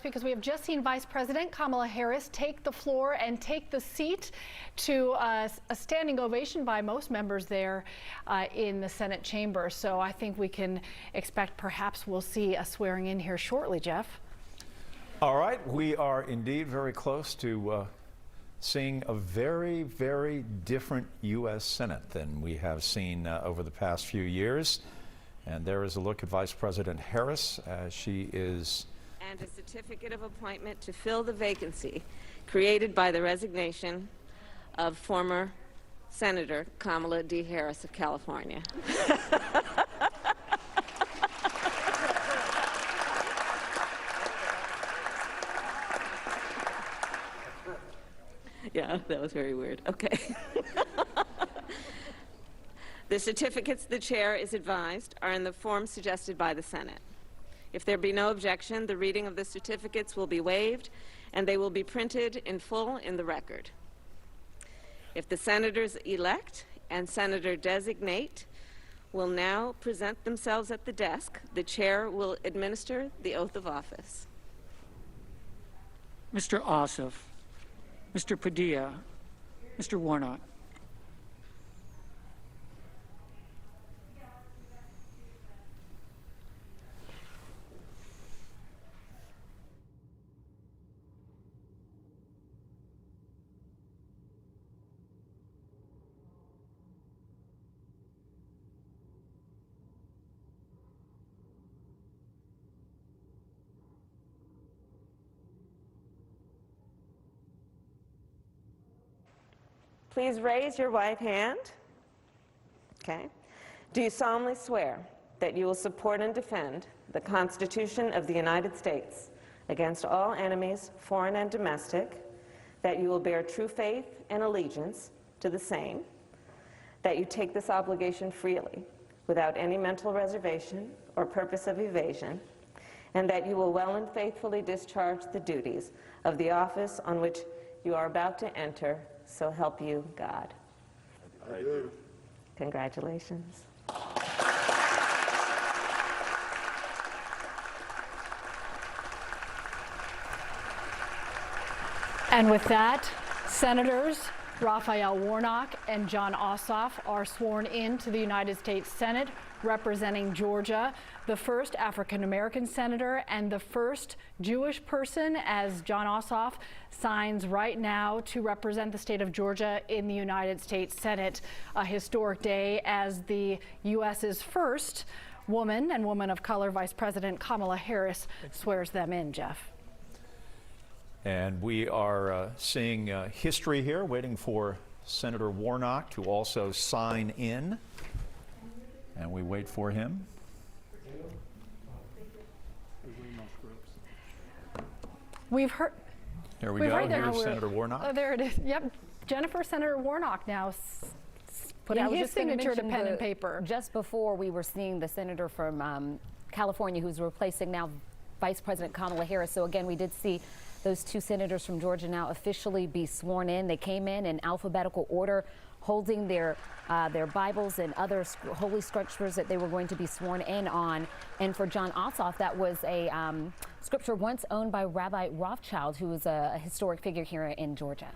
Because we have just seen Vice President Kamala Harris take the floor and take the seat to a standing ovation by most members there in the Senate chamber. So I think we can expect perhaps we'll see a swearing in here shortly, Jeff. All right, we are indeed very close to seeing a very, very different U.S. Senate than we have seen over the past few years. And there is a look at Vice President Harris as she is and a certificate of appointment to fill the vacancy created by the resignation of former Senator Kamala D. Harris of California. Yeah, that was very weird. Okay. The certificates, the chair is advised, are in the form suggested by the Senate. If there be no objection, the reading of the certificates will be waived, and they will be printed in full in the record. If the senators elect and senator designate will now present themselves at the desk, the chair will administer the oath of office. Mr. Ossoff, Mr. Padilla, Mr. Warnock. Please raise your right hand. Okay. Do you solemnly swear that you will support and defend the Constitution of the United States against all enemies, foreign and domestic, that you will bear true faith and allegiance to the same, that you take this obligation freely, without any mental reservation or purpose of evasion, and that you will well and faithfully discharge the duties of the office on which you are about to enter, so help you God? I do. Congratulations. And with that, Senators Raphael Warnock and Jon Ossoff are sworn into the United States Senate representing Georgia, the first African-American senator and the first Jewish person, as Jon Ossoff signs right now to represent the state of Georgia in the United States Senate. A historic day as the U.S.'s first woman and woman of color, Vice President Kamala Harris, swears them in, Jeff. And we are seeing history here, waiting for Senator Warnock to also sign in. And we wait for him. We've heard. Here we go. Here's Senator Warnock. Oh, there it is. Yep. Jennifer, Senator Warnock now putting his signature to pen and paper. Just before we were seeing the senator from California who's replacing now Vice President Kamala Harris. So again, we did see those two senators from Georgia now officially be sworn in. They came in alphabetical order, holding their Bibles and other holy scriptures that they were going to be sworn in on. And for Jon Ossoff, that was a scripture once owned by Rabbi Rothschild, who was a historic figure here in Georgia.